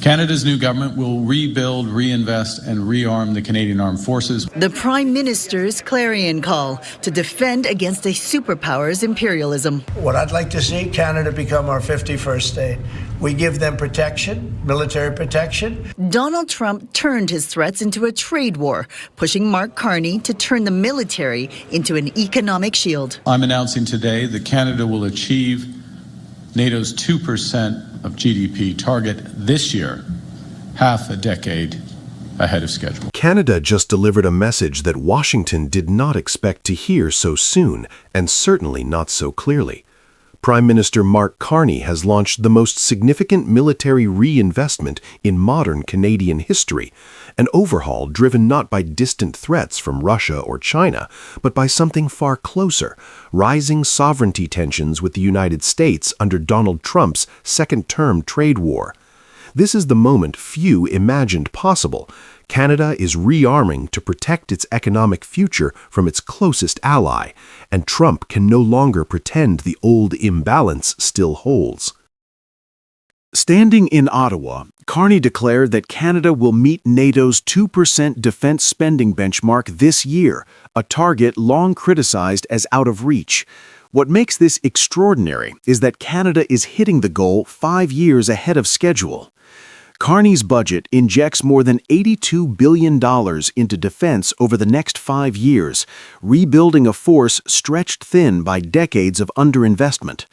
Canada's new government will rebuild, reinvest, and rearm the Canadian Armed Forces. The Prime Minister's clarion call to defend against a superpower's imperialism. What I'd like to see, Canada become our 51st state. We give them protection, military protection. Donald Trump turned his threats into a trade war, pushing Mark Carney to turn the military into an economic shield. I'm announcing today that Canada will achieve NATO's 2% of GDP target this year, half a decade ahead of schedule. Canada just delivered a message that Washington did not expect to hear so soon, and certainly not so clearly. Prime Minister Mark Carney has launched the most significant military reinvestment in modern Canadian history, an overhaul driven not by distant threats from Russia or China, but by something far closer, rising sovereignty tensions with the United States under Donald Trump's second-term trade war. This is the moment few imagined possible. Canada is rearming to protect its economic future from its closest ally, and Trump can no longer pretend the old imbalance still holds. Standing in Ottawa, Carney declared that Canada will meet NATO's 2% defense spending benchmark this year, a target long criticized as out of reach. What makes this extraordinary is that Canada is hitting the goal 5 years ahead of schedule. Carney's budget injects more than $82 billion into defense over the next 5 years, rebuilding a force stretched thin by decades of underinvestment.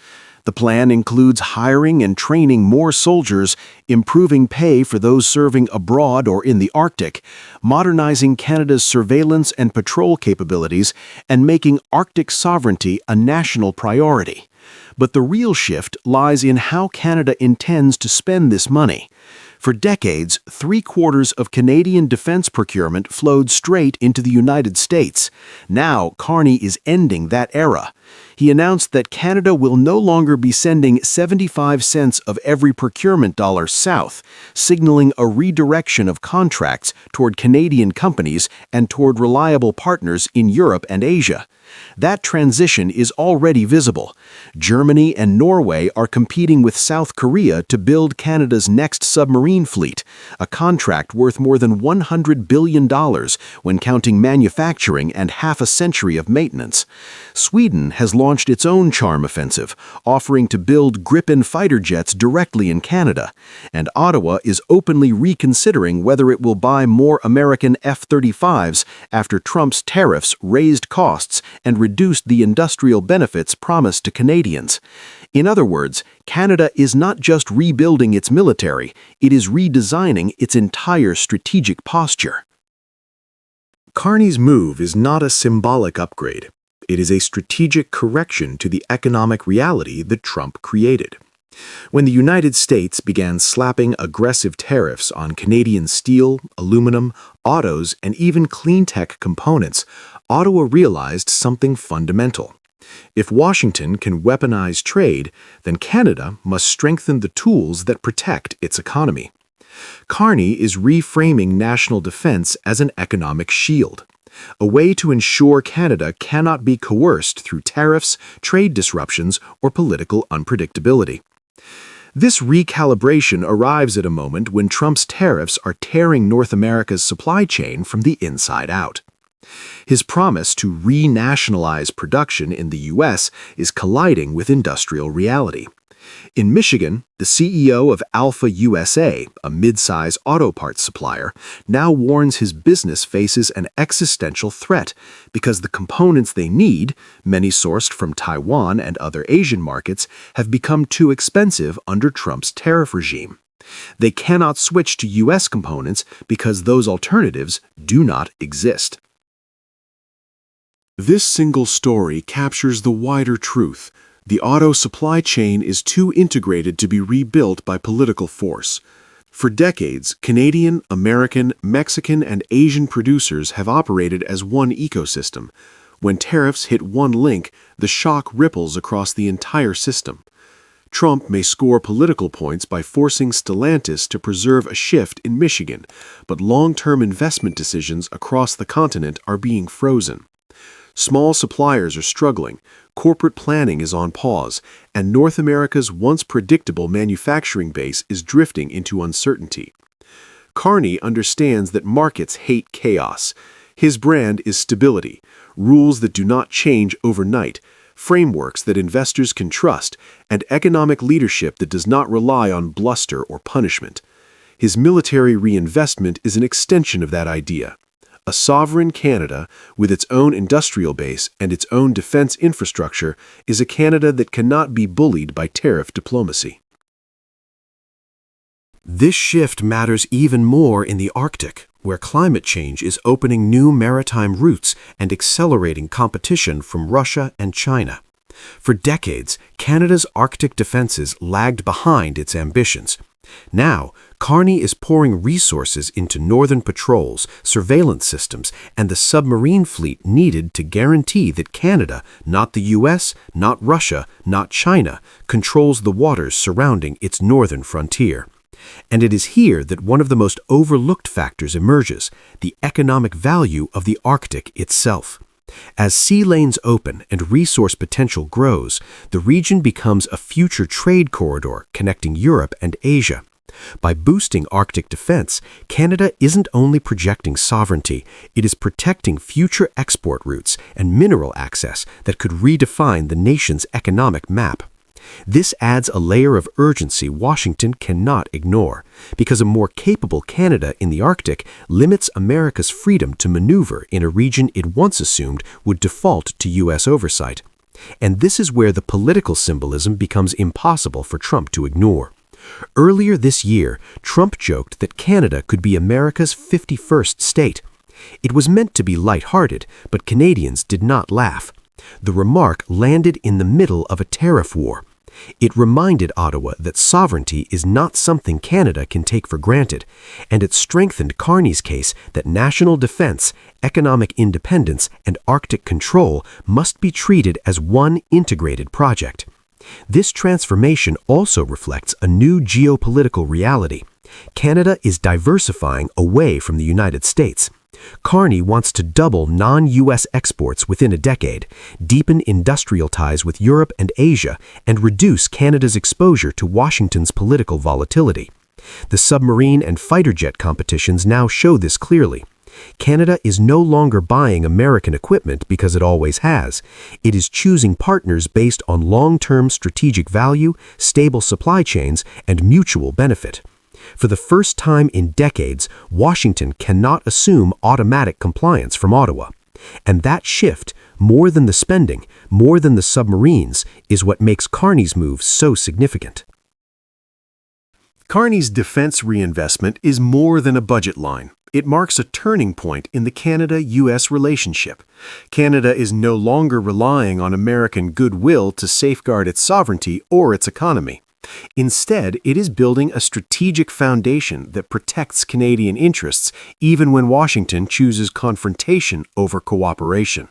The plan includes hiring and training more soldiers, improving pay for those serving abroad or in the Arctic, modernizing Canada's surveillance and patrol capabilities, and making Arctic sovereignty a national priority. But the real shift lies in how Canada intends to spend this money. For decades, 3/4 of Canadian defense procurement flowed straight into the United States. Now, Carney is ending that era. He announced that Canada will no longer be sending 75 cents of every procurement dollar south, signaling a redirection of contracts toward Canadian companies and toward reliable partners in Europe and Asia. That transition is already visible. Germany and Norway are competing with South Korea to build Canada's next submarine fleet, a contract worth more than $100 billion when counting manufacturing and half a century of maintenance. Sweden has launched its own charm offensive, offering to build Gripen fighter jets directly in Canada, and Ottawa is openly reconsidering whether it will buy more American F-35s after Trump's tariffs raised costs and reduced the industrial benefits promised to Canadians. In other words, Canada is not just rebuilding its military, it is redesigning its entire strategic posture. Carney's move is not a symbolic upgrade. It is a strategic correction to the economic reality that Trump created. When the United States began slapping aggressive tariffs on Canadian steel, aluminum, autos, and even clean tech components, Ottawa realized something fundamental. If Washington can weaponize trade, then Canada must strengthen the tools that protect its economy. Carney is reframing national defense as an economic shield, a way to ensure Canada cannot be coerced through tariffs, trade disruptions, or political unpredictability. This recalibration arrives at a moment when Trump's tariffs are tearing North America's supply chain from the inside out. His promise to renationalize production in the U.S. is colliding with industrial reality. In Michigan, the CEO of Alpha USA, a mid-size auto parts supplier, now warns his business faces an existential threat because the components they need, many sourced from Taiwan and other Asian markets, have become too expensive under Trump's tariff regime. They cannot switch to U.S. components because those alternatives do not exist. This single story captures the wider truth. The auto supply chain is too integrated to be rebuilt by political force. For decades, Canadian, American, Mexican, and Asian producers have operated as one ecosystem. When tariffs hit one link, the shock ripples across the entire system. Trump may score political points by forcing Stellantis to preserve a shift in Michigan, but long-term investment decisions across the continent are being frozen. Small suppliers are struggling, corporate planning is on pause, and North America's once predictable manufacturing base is drifting into uncertainty. Carney understands that markets hate chaos. His brand is stability, rules that do not change overnight, frameworks that investors can trust, and economic leadership that does not rely on bluster or punishment. His military reinvestment is an extension of that idea. A sovereign Canada, with its own industrial base and its own defense infrastructure, is a Canada that cannot be bullied by tariff diplomacy. This shift matters even more in the Arctic, where climate change is opening new maritime routes and accelerating competition from Russia and China. For decades, Canada's Arctic defenses lagged behind its ambitions. Now, Carney is pouring resources into northern patrols, surveillance systems, and the submarine fleet needed to guarantee that Canada, not the US, not Russia, not China, controls the waters surrounding its northern frontier. And it is here that one of the most overlooked factors emerges, the economic value of the Arctic itself. As sea lanes open and resource potential grows, the region becomes a future trade corridor connecting Europe and Asia. By boosting Arctic defense, Canada isn't only projecting sovereignty, it is protecting future export routes and mineral access that could redefine the nation's economic map. This adds a layer of urgency Washington cannot ignore, because a more capable Canada in the Arctic limits America's freedom to maneuver in a region it once assumed would default to U.S. oversight. And this is where the political symbolism becomes impossible for Trump to ignore. Earlier this year, Trump joked that Canada could be America's 51st state. It was meant to be lighthearted, but Canadians did not laugh. The remark landed in the middle of a tariff war. It reminded Ottawa that sovereignty is not something Canada can take for granted, and it strengthened Carney's case that national defense, economic independence, and Arctic control must be treated as one integrated project. This transformation also reflects a new geopolitical reality. Canada is diversifying away from the United States. Carney wants to double non-U.S. exports within a decade, deepen industrial ties with Europe and Asia, and reduce Canada's exposure to Washington's political volatility. The submarine and fighter jet competitions now show this clearly. Canada is no longer buying American equipment because it always has. It is choosing partners based on long-term strategic value, stable supply chains, and mutual benefit. For the first time in decades, Washington cannot assume automatic compliance from Ottawa. And that shift, more than the spending, more than the submarines, is what makes Carney's move so significant. Carney's defense reinvestment is more than a budget line. It marks a turning point in the Canada-U.S. relationship. Canada is no longer relying on American goodwill to safeguard its sovereignty or its economy. Instead, it is building a strategic foundation that protects Canadian interests even when Washington chooses confrontation over cooperation.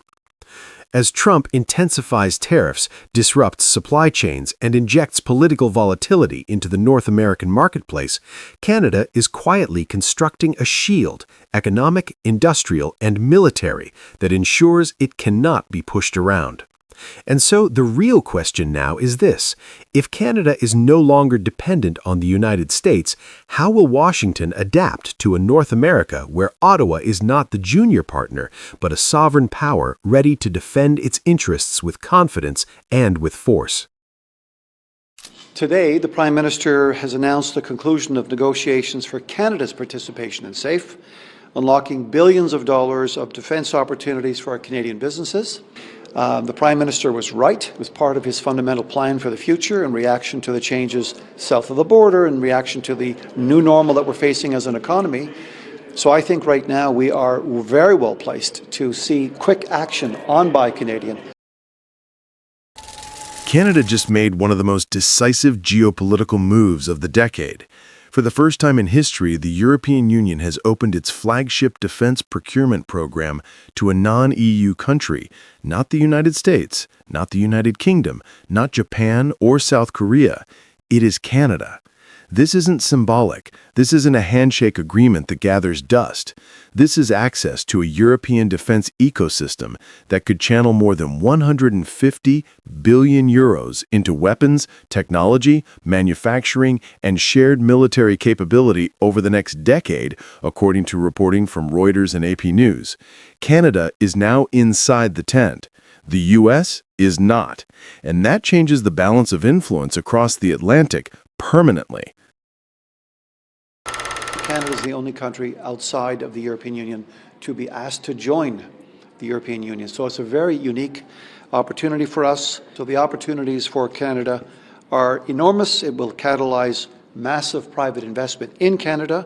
As Trump intensifies tariffs, disrupts supply chains, and injects political volatility into the North American marketplace, Canada is quietly constructing a shield, economic, industrial, and military, that ensures it cannot be pushed around. And so the real question now is this: if Canada is no longer dependent on the United States, how will Washington adapt to a North America where Ottawa is not the junior partner, but a sovereign power ready to defend its interests with confidence and with force? Today, the Prime Minister has announced the conclusion of negotiations for Canada's participation in SAFE, unlocking billions of dollars of defence opportunities for our Canadian businesses. The Prime Minister was right. It was part of his fundamental plan for the future in reaction to the changes south of the border, in reaction to the new normal that we're facing as an economy. So I think right now we are very well placed to see quick action on Buy Canadian. Canada just made one of the most decisive geopolitical moves of the decade. For the first time in history, the European Union has opened its flagship defense procurement program to a non-EU country, not the United States, not the United Kingdom, not Japan or South Korea. It is Canada. This isn't symbolic. This isn't a handshake agreement that gathers dust. This is access to a European defense ecosystem that could channel more than 150 billion euros into weapons, technology, manufacturing, and shared military capability over the next decade, according to reporting from Reuters and AP News. Canada is now inside the tent. The U.S. is not, and that changes the balance of influence across the Atlantic permanently. Canada is the only country outside of the European Union to be asked to join the European Union. So it's a very unique opportunity for us. So the opportunities for Canada are enormous. It will catalyze massive private investment in Canada.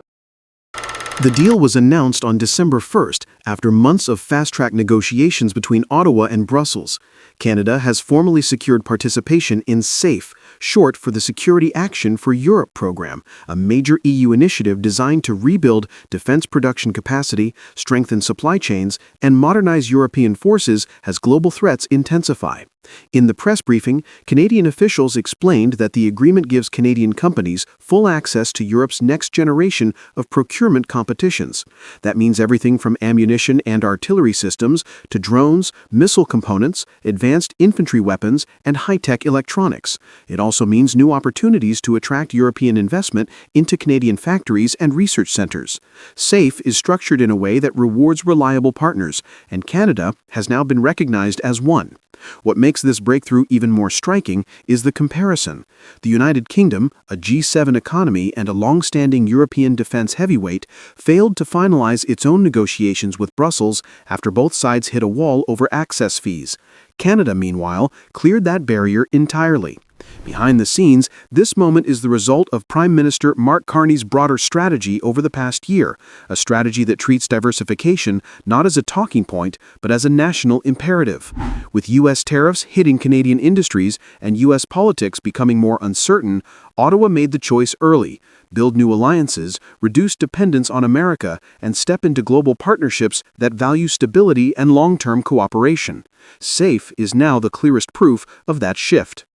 The deal was announced on December 1st after months of fast-track negotiations between Ottawa and Brussels. Canada has formally secured participation in SAFE, short for the Security Action for Europe program, a major EU initiative designed to rebuild defense production capacity, strengthen supply chains, and modernize European forces as global threats intensify. In the press briefing, Canadian officials explained that the agreement gives Canadian companies full access to Europe's next generation of procurement competitions. That means everything from ammunition and artillery systems to drones, missile components, advanced infantry weapons, and high-tech electronics. It also means new opportunities to attract European investment into Canadian factories and research centers. SAFE is structured in a way that rewards reliable partners, and Canada has now been recognized as one. What makes this breakthrough even more striking is the comparison. The United Kingdom, a G7 economy and a long-standing European defense heavyweight, failed to finalize its own negotiations with Brussels after both sides hit a wall over access fees. Canada, meanwhile, cleared that barrier entirely. Behind the scenes, this moment is the result of Prime Minister Mark Carney's broader strategy over the past year, a strategy that treats diversification not as a talking point, but as a national imperative. With U.S. tariffs hitting Canadian industries and U.S. politics becoming more uncertain, Ottawa made the choice early: build new alliances, reduce dependence on America, and step into global partnerships that value stability and long-term cooperation. SAFE is now the clearest proof of that shift.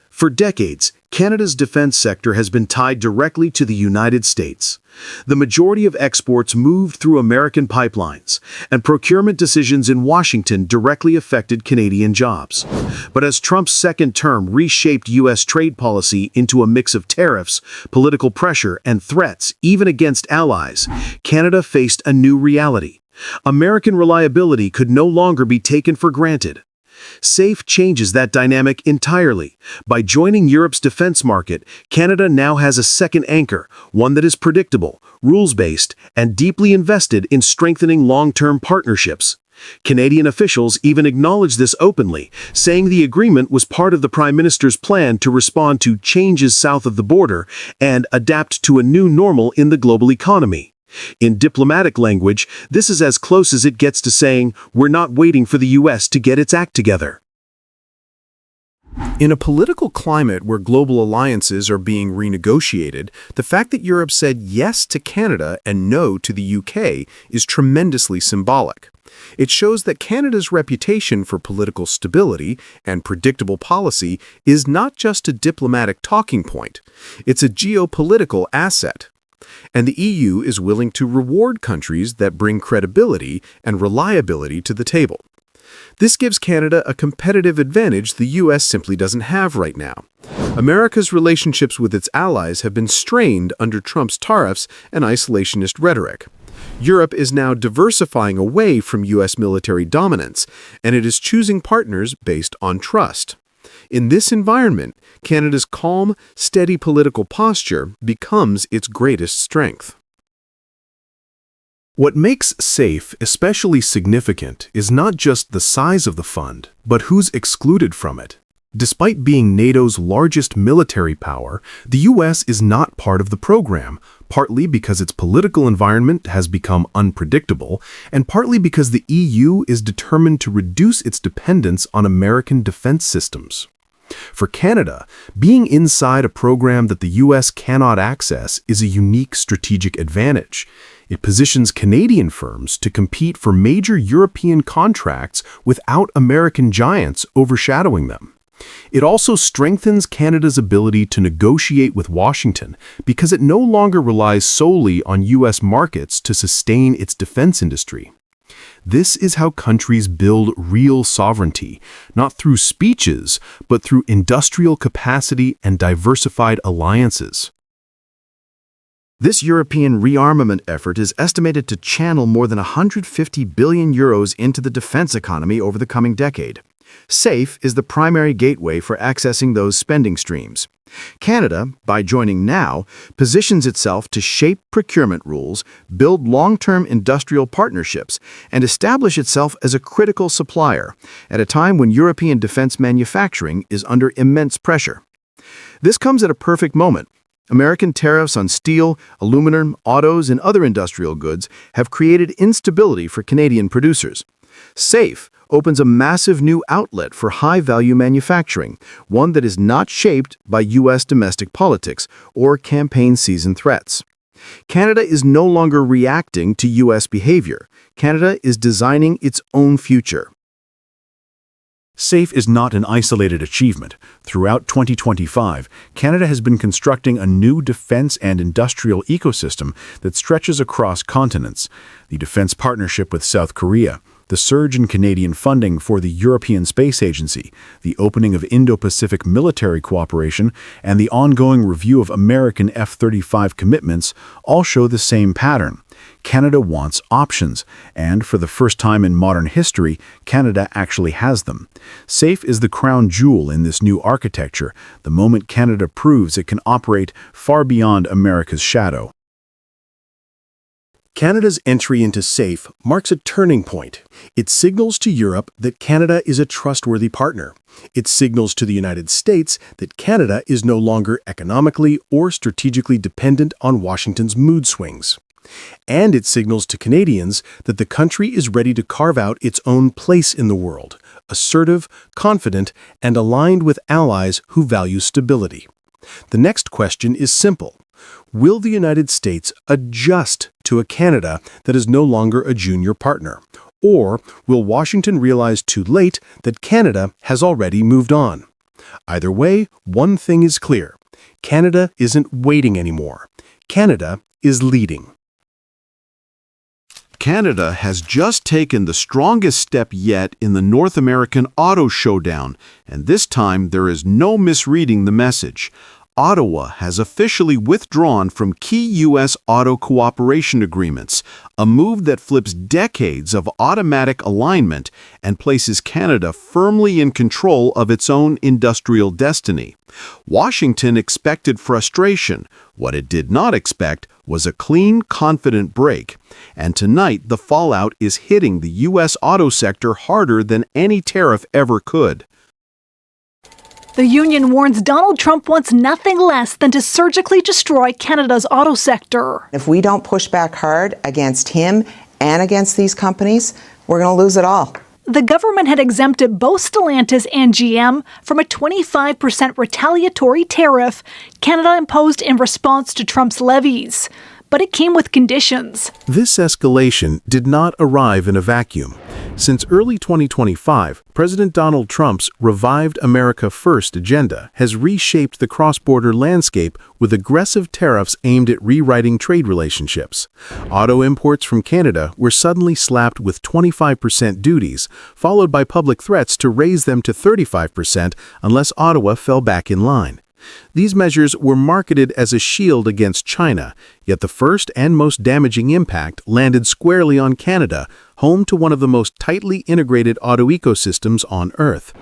For decades, Canada's defense sector has been tied directly to the United States. The majority of exports moved through American pipelines, and procurement decisions in Washington directly affected Canadian jobs. But as Trump's second term reshaped U.S. trade policy into a mix of tariffs, political pressure, and threats, even against allies, Canada faced a new reality. American reliability could no longer be taken for granted. SAFE changes that dynamic entirely. By joining Europe's defense market, Canada now has a second anchor, one that is predictable, rules-based, and deeply invested in strengthening long-term partnerships. Canadian officials even acknowledge this openly, saying the agreement was part of the Prime Minister's plan to respond to changes south of the border and adapt to a new normal in the global economy. In diplomatic language, this is as close as it gets to saying, "We're not waiting for the U.S. to get its act together." In a political climate where global alliances are being renegotiated, the fact that Europe said yes to Canada and no to the UK is tremendously symbolic. It shows that Canada's reputation for political stability and predictable policy is not just a diplomatic talking point, it's a geopolitical asset. And the EU is willing to reward countries that bring credibility and reliability to the table. This gives Canada a competitive advantage the U.S. simply doesn't have right now. America's relationships with its allies have been strained under Trump's tariffs and isolationist rhetoric. Europe is now diversifying away from U.S. military dominance, and it is choosing partners based on trust. In this environment, Canada's calm, steady political posture becomes its greatest strength. What makes SAFE especially significant is not just the size of the fund, but who's excluded from it. Despite being NATO's largest military power, the U.S. is not part of the program, partly because its political environment has become unpredictable, and partly because the EU is determined to reduce its dependence on American defense systems. For Canada, being inside a program that the U.S. cannot access is a unique strategic advantage. It positions Canadian firms to compete for major European contracts without American giants overshadowing them. It also strengthens Canada's ability to negotiate with Washington because it no longer relies solely on U.S. markets to sustain its defense industry. This is how countries build real sovereignty, not through speeches, but through industrial capacity and diversified alliances. This European rearmament effort is estimated to channel more than 150 billion euros into the defense economy over the coming decade. SAFE is the primary gateway for accessing those spending streams. Canada, by joining now, positions itself to shape procurement rules, build long-term industrial partnerships, and establish itself as a critical supplier at a time when European defense manufacturing is under immense pressure. This comes at a perfect moment. American tariffs on steel, aluminum, autos, and other industrial goods have created instability for Canadian producers. SAFE opens a massive new outlet for high-value manufacturing, one that is not shaped by U.S. domestic politics or campaign season threats. Canada is no longer reacting to U.S. behavior. Canada is designing its own future. SAFE is not an isolated achievement. Throughout 2025, Canada has been constructing a new defense and industrial ecosystem that stretches across continents. The defense partnership with South Korea, the surge in Canadian funding for the European Space Agency, the opening of Indo-Pacific military cooperation, and the ongoing review of American F-35 commitments all show the same pattern. Canada wants options, and for the first time in modern history, Canada actually has them. SAFE is the crown jewel in this new architecture, the moment Canada proves it can operate far beyond America's shadow. Canada's entry into SAFE marks a turning point. It signals to Europe that Canada is a trustworthy partner. It signals to the United States that Canada is no longer economically or strategically dependent on Washington's mood swings. And it signals to Canadians that the country is ready to carve out its own place in the world, assertive, confident, and aligned with allies who value stability. The next question is simple. Will the United States adjust to a Canada that is no longer a junior partner? Or will Washington realize too late that Canada has already moved on? Either way, one thing is clear. Canada isn't waiting anymore. Canada is leading. Canada has just taken the strongest step yet in the North American auto showdown, and this time there is no misreading the message. Ottawa has officially withdrawn from key U.S. auto cooperation agreements, a move that flips decades of automatic alignment and places Canada firmly in control of its own industrial destiny. Washington expected frustration. What it did not expect was a clean, confident break. And tonight, the fallout is hitting the U.S. auto sector harder than any tariff ever could. The union warns Donald Trump wants nothing less than to surgically destroy Canada's auto sector. If we don't push back hard against him and against these companies, we're going to lose it all. The government had exempted both Stellantis and GM from a 25% retaliatory tariff Canada imposed in response to Trump's levies. But it came with conditions. This escalation did not arrive in a vacuum. Since early 2025, President Donald Trump's Revived America First agenda has reshaped the cross-border landscape with aggressive tariffs aimed at rewriting trade relationships. Auto imports from Canada were suddenly slapped with 25% duties, followed by public threats to raise them to 35% unless Ottawa fell back in line. These measures were marketed as a shield against China, yet the first and most damaging impact landed squarely on Canada, home to one of the most tightly integrated auto ecosystems on Earth.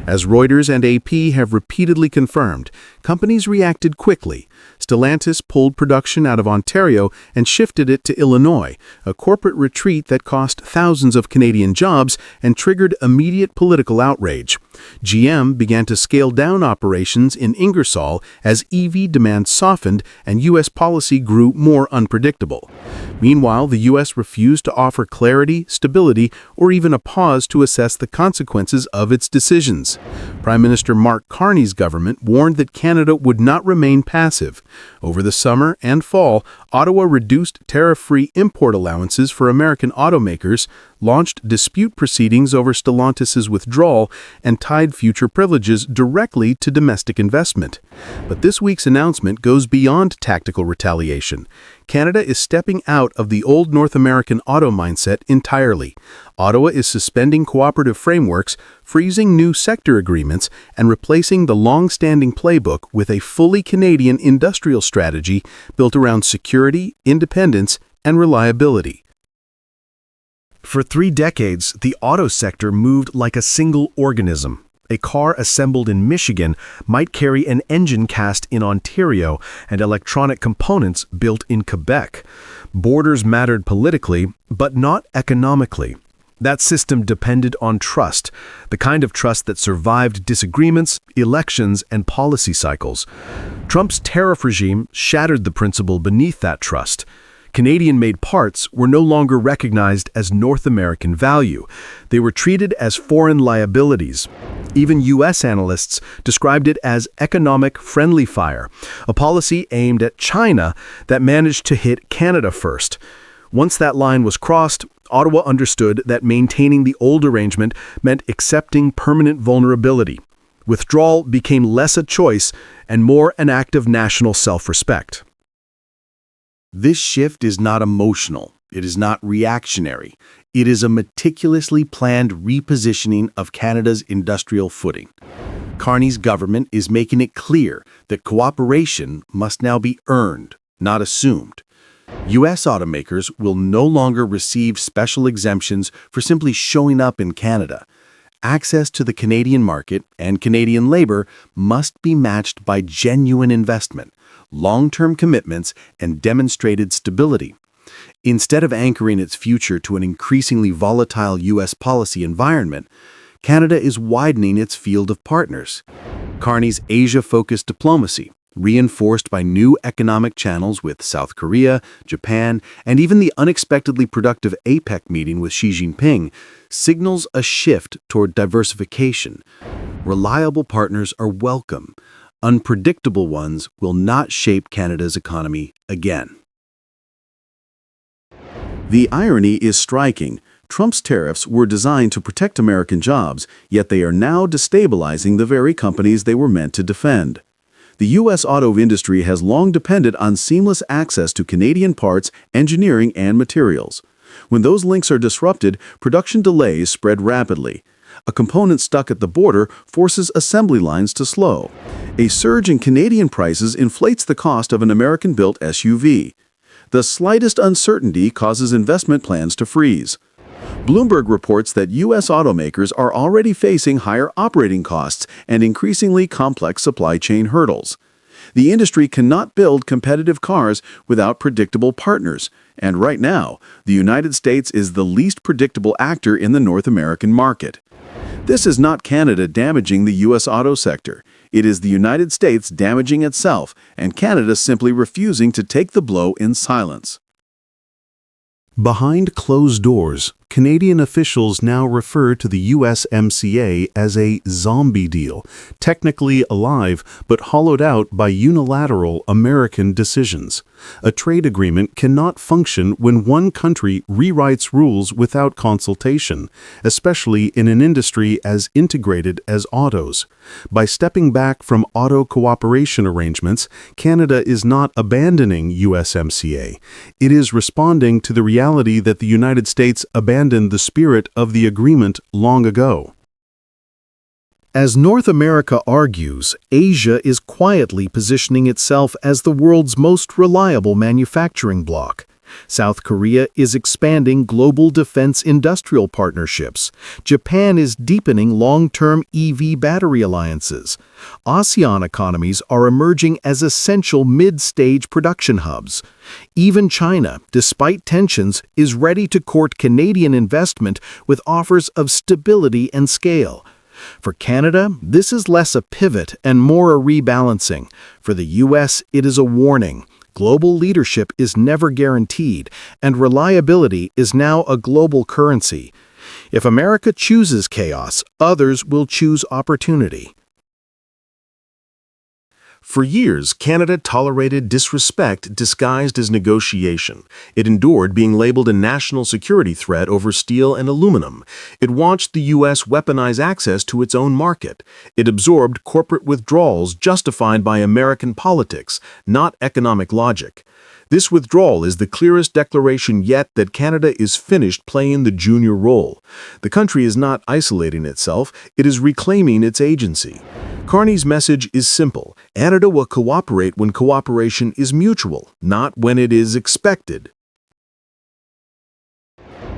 As Reuters and AP have repeatedly confirmed, companies reacted quickly. Stellantis pulled production out of Ontario and shifted it to Illinois, a corporate retreat that cost thousands of Canadian jobs and triggered immediate political outrage. GM began to scale down operations in Ingersoll as EV demand softened and U.S. policy grew more unpredictable. Meanwhile, the U.S. refused to offer clarity, stability, or even a pause to assess the consequences of its decisions. Prime Minister Mark Carney's government warned that Canada would not remain passive. Over the summer and fall, Ottawa reduced tariff-free import allowances for American automakers, launched dispute proceedings over Stellantis' withdrawal, and tied future privileges directly to domestic investment. But this week's announcement goes beyond tactical retaliation. Canada is stepping out of the old North American auto mindset entirely. Ottawa is suspending cooperative frameworks, freezing new sector agreements, and replacing the long-standing playbook with a fully Canadian industrial strategy built around security, independence, and reliability. For 3 decades, the auto sector moved like a single organism. A car assembled in Michigan might carry an engine cast in Ontario and electronic components built in Quebec. Borders mattered politically, but not economically. That system depended on trust, the kind of trust that survived disagreements, elections, and policy cycles. Trump's tariff regime shattered the principle beneath that trust. Canadian-made parts were no longer recognized as North American value. They were treated as foreign liabilities. Even U.S. analysts described it as economic friendly fire, a policy aimed at China that managed to hit Canada first. Once that line was crossed, Ottawa understood that maintaining the old arrangement meant accepting permanent vulnerability. Withdrawal became less a choice and more an act of national self-respect. This shift is not emotional. It is not reactionary. It is a meticulously planned repositioning of Canada's industrial footing. Carney's government is making it clear that cooperation must now be earned, not assumed. U.S. automakers will no longer receive special exemptions for simply showing up in Canada. Access to the Canadian market and Canadian labor must be matched by genuine investment, long-term commitments, and demonstrated stability. Instead of anchoring its future to an increasingly volatile U.S. policy environment, Canada is widening its field of partners. Carney's Asia-focused diplomacy, reinforced by new economic channels with South Korea, Japan, and even the unexpectedly productive APEC meeting with Xi Jinping, signals a shift toward diversification. Reliable partners are welcome. Unpredictable ones will not shape Canada's economy again. The irony is striking. Trump's tariffs were designed to protect American jobs, yet they are now destabilizing the very companies they were meant to defend. The U.S. auto industry has long depended on seamless access to Canadian parts, engineering, and materials. When those links are disrupted, production delays spread rapidly. A component stuck at the border forces assembly lines to slow. A surge in Canadian prices inflates the cost of an American-built SUV. The slightest uncertainty causes investment plans to freeze. Bloomberg reports that U.S. automakers are already facing higher operating costs and increasingly complex supply chain hurdles. The industry cannot build competitive cars without predictable partners, and right now, the United States is the least predictable actor in the North American market. This is not Canada damaging the U.S. auto sector. It is the United States damaging itself, and Canada simply refusing to take the blow in silence. Behind closed doors, Canadian officials now refer to the USMCA as a zombie deal, technically alive but hollowed out by unilateral American decisions. A trade agreement cannot function when one country rewrites rules without consultation, especially in an industry as integrated as autos. By stepping back from auto cooperation arrangements, Canada is not abandoning USMCA. It is responding to the reality that the United States abandoned the spirit of the agreement long ago. As North America argues, Asia is quietly positioning itself as the world's most reliable manufacturing bloc. South Korea is expanding global defense industrial partnerships. Japan is deepening long-term EV battery alliances. ASEAN economies are emerging as essential mid-stage production hubs. Even China, despite tensions, is ready to court Canadian investment with offers of stability and scale. For Canada, this is less a pivot and more a rebalancing. For the U.S., it is a warning. Global leadership is never guaranteed, and reliability is now a global currency. If America chooses chaos, others will choose opportunity. For years, Canada tolerated disrespect disguised as negotiation. It endured being labeled a national security threat over steel and aluminum. It watched the U.S. weaponize access to its own market. It absorbed corporate withdrawals justified by American politics, not economic logic. This withdrawal is the clearest declaration yet that Canada is finished playing the junior role. The country is not isolating itself, it is reclaiming its agency. Carney's message is simple. Canada will cooperate when cooperation is mutual, not when it is expected.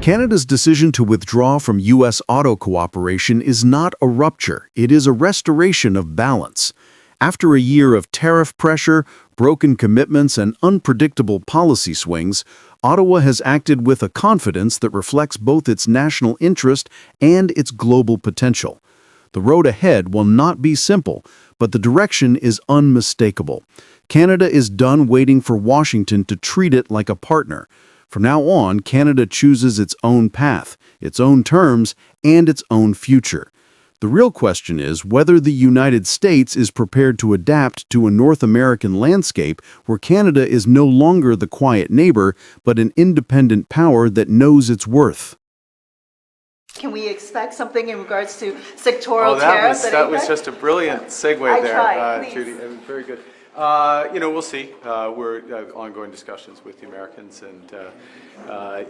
Canada's decision to withdraw from U.S. auto cooperation is not a rupture, it is a restoration of balance. After a year of tariff pressure, broken commitments, and unpredictable policy swings, Ottawa has acted with a confidence that reflects both its national interest and its global potential. The road ahead will not be simple, but the direction is unmistakable. Canada is done waiting for Washington to treat it like a partner. From now on, Canada chooses its own path, its own terms, and its own future. The real question is whether the United States is prepared to adapt to a North American landscape where Canada is no longer the quiet neighbor, but an independent power that knows its worth. Can we expect something in regards to sectoral tariffs? That was just a brilliant segue there, tried, Judy. It was very good. We'll see. We're ongoing discussions with the Americans, and I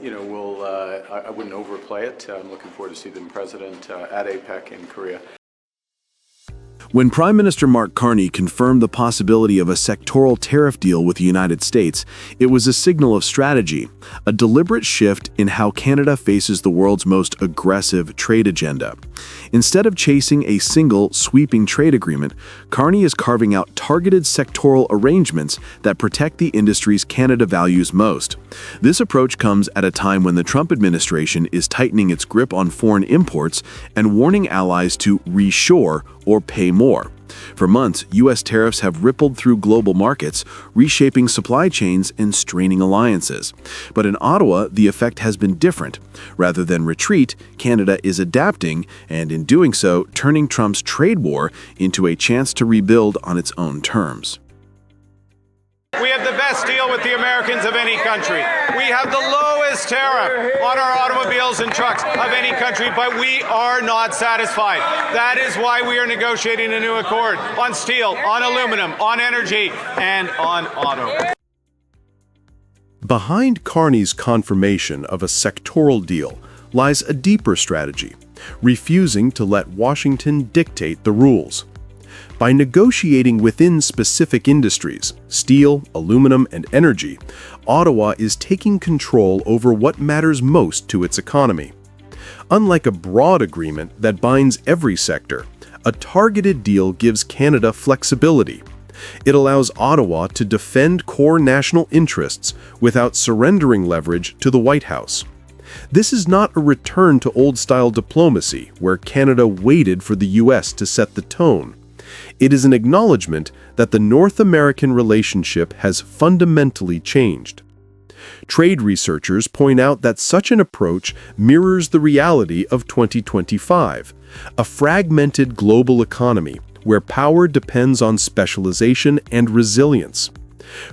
wouldn't overplay it. I'm looking forward to see the president at APEC in Korea. When Prime Minister Mark Carney confirmed the possibility of a sectoral tariff deal with the United States, it was a signal of strategy, a deliberate shift in how Canada faces the world's most aggressive trade agenda. Instead of chasing a single, sweeping trade agreement, Carney is carving out targeted sectoral arrangements that protect the industries Canada values most. This approach comes at a time when the Trump administration is tightening its grip on foreign imports and warning allies to reshore or pay more. For months, U.S. tariffs have rippled through global markets, reshaping supply chains and straining alliances. But in Ottawa, the effect has been different. Rather than retreat, Canada is adapting, and in doing so, turning Trump's trade war into a chance to rebuild on its own terms. We have the best deal with the Americans of any country. We have the lowest tariff on our automobiles and trucks of any country, but we are not satisfied. That is why we are negotiating a new accord on steel, on aluminum, on energy, and on auto. Behind Carney's confirmation of a sectoral deal lies a deeper strategy, refusing to let Washington dictate the rules. By negotiating within specific industries, steel, aluminum, and energy, Ottawa is taking control over what matters most to its economy. Unlike a broad agreement that binds every sector, a targeted deal gives Canada flexibility. It allows Ottawa to defend core national interests without surrendering leverage to the White House. This is not a return to old-style diplomacy, where Canada waited for the U.S. to set the tone. It is an acknowledgement that the North American relationship has fundamentally changed. Trade researchers point out that such an approach mirrors the reality of 2025, a fragmented global economy where power depends on specialization and resilience.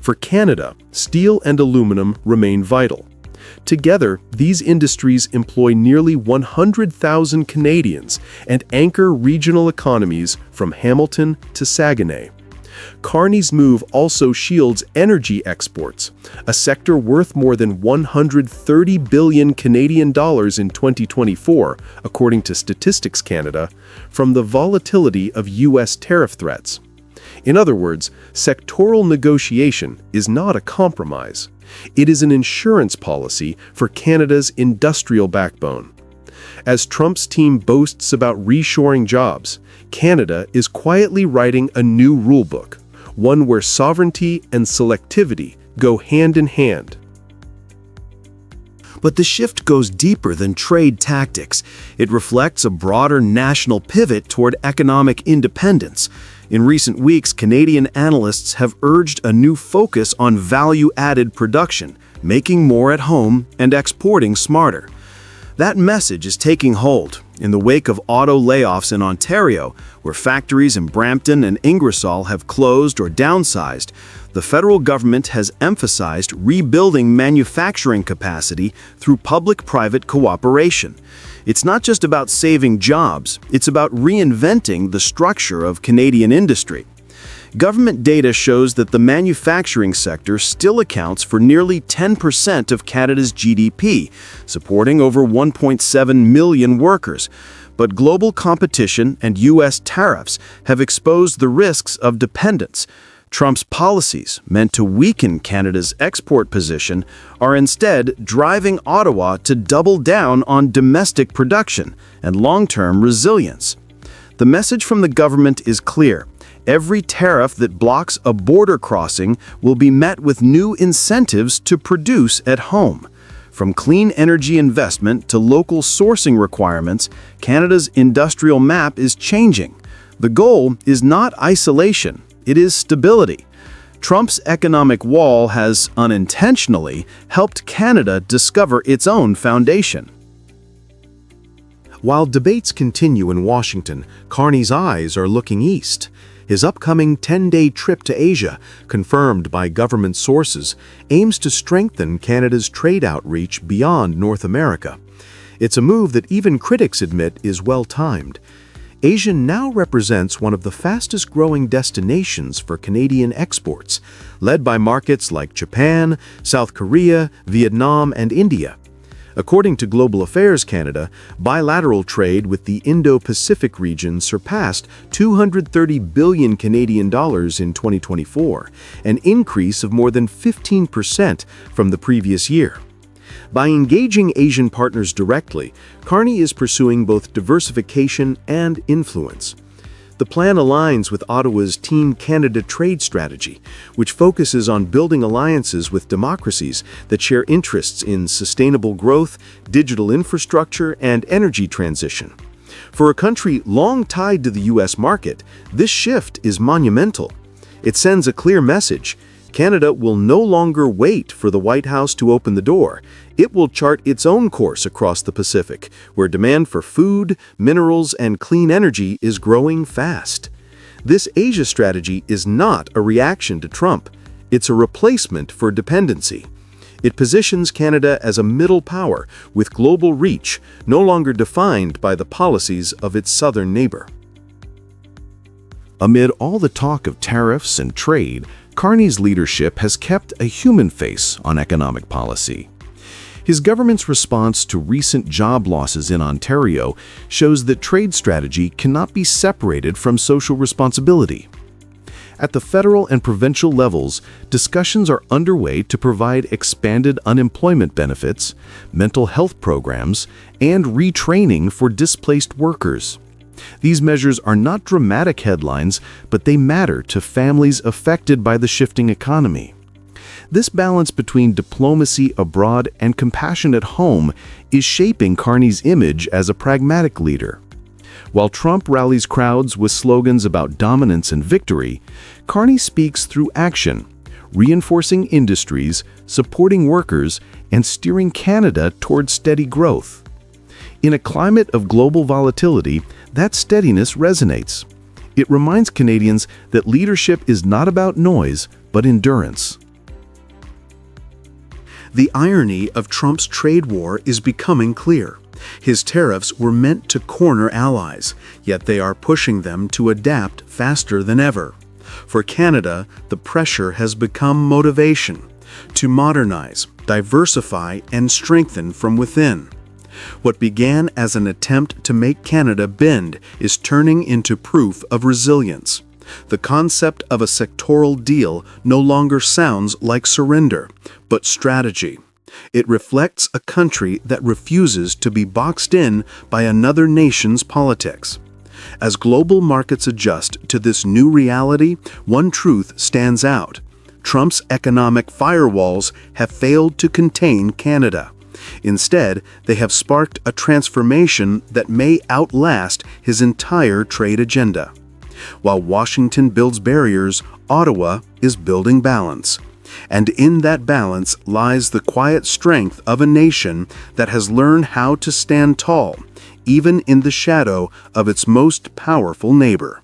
For Canada, steel and aluminum remain vital. Together, these industries employ nearly 100,000 Canadians and anchor regional economies from Hamilton to Saguenay. Carney's move also shields energy exports, a sector worth more than 130 billion Canadian dollars in 2024, according to Statistics Canada, from the volatility of U.S. tariff threats. In other words, sectoral negotiation is not a compromise. It is an insurance policy for Canada's industrial backbone. As Trump's team boasts about reshoring jobs, Canada is quietly writing a new rulebook, one where sovereignty and selectivity go hand in hand. But the shift goes deeper than trade tactics. It reflects a broader national pivot toward economic independence. In recent weeks, Canadian analysts have urged a new focus on value-added production, making more at home and exporting smarter. That message is taking hold in the wake of auto layoffs in Ontario, where factories in Brampton and Ingersoll have closed or downsized. The federal government has emphasized rebuilding manufacturing capacity through public-private cooperation. It's not just about saving jobs, it's about reinventing the structure of Canadian industry. Government data shows that the manufacturing sector still accounts for nearly 10% of Canada's GDP, supporting over 1.7 million workers. But global competition and U.S. tariffs have exposed the risks of dependence. Trump's policies, meant to weaken Canada's export position, are instead driving Ottawa to double down on domestic production and long-term resilience. The message from the government is clear. Every tariff that blocks a border crossing will be met with new incentives to produce at home. From clean energy investment to local sourcing requirements, Canada's industrial map is changing. The goal is not isolation, it is stability. Trump's economic wall has unintentionally helped Canada discover its own foundation. While debates continue in Washington, Carney's eyes are looking east. His upcoming 10-day trip to Asia, confirmed by government sources, aims to strengthen Canada's trade outreach beyond North America. It's a move that even critics admit is well-timed. Asia now represents one of the fastest-growing destinations for Canadian exports, led by markets like Japan, South Korea, Vietnam, and India. According to Global Affairs Canada, bilateral trade with the Indo-Pacific region surpassed 230 billion Canadian dollars in 2024, an increase of more than 15% from the previous year. By engaging Asian partners directly, Carney is pursuing both diversification and influence. The plan aligns with Ottawa's Team Canada trade strategy, which focuses on building alliances with democracies that share interests in sustainable growth, digital infrastructure, and energy transition. For a country long tied to the U.S. market, this shift is monumental. It sends a clear message. Canada will no longer wait for the White House to open the door. It will chart its own course across the Pacific, where demand for food, minerals, and clean energy is growing fast. This Asia strategy is not a reaction to Trump. It's a replacement for dependency. It positions Canada as a middle power with global reach, no longer defined by the policies of its southern neighbor. Amid all the talk of tariffs and trade, Carney's leadership has kept a human face on economic policy. His government's response to recent job losses in Ontario shows that trade strategy cannot be separated from social responsibility. At the federal and provincial levels, discussions are underway to provide expanded unemployment benefits, mental health programs, and retraining for displaced workers. These measures are not dramatic headlines, but they matter to families affected by the shifting economy. This balance between diplomacy abroad and compassion at home is shaping Carney's image as a pragmatic leader. While Trump rallies crowds with slogans about dominance and victory, Carney speaks through action, reinforcing industries, supporting workers, and steering Canada toward steady growth. In a climate of global volatility, that steadiness resonates. It reminds Canadians that leadership is not about noise, but endurance. The irony of Trump's trade war is becoming clear. His tariffs were meant to corner allies, yet they are pushing them to adapt faster than ever. For Canada, the pressure has become motivation to modernize, diversify, and strengthen from within. What began as an attempt to make Canada bend is turning into proof of resilience. The concept of a sectoral deal no longer sounds like surrender, but strategy. It reflects a country that refuses to be boxed in by another nation's politics. As global markets adjust to this new reality, one truth stands out. Trump's economic firewalls have failed to contain Canada. Instead, they have sparked a transformation that may outlast his entire trade agenda. While Washington builds barriers, Ottawa is building balance. And in that balance lies the quiet strength of a nation that has learned how to stand tall, even in the shadow of its most powerful neighbor.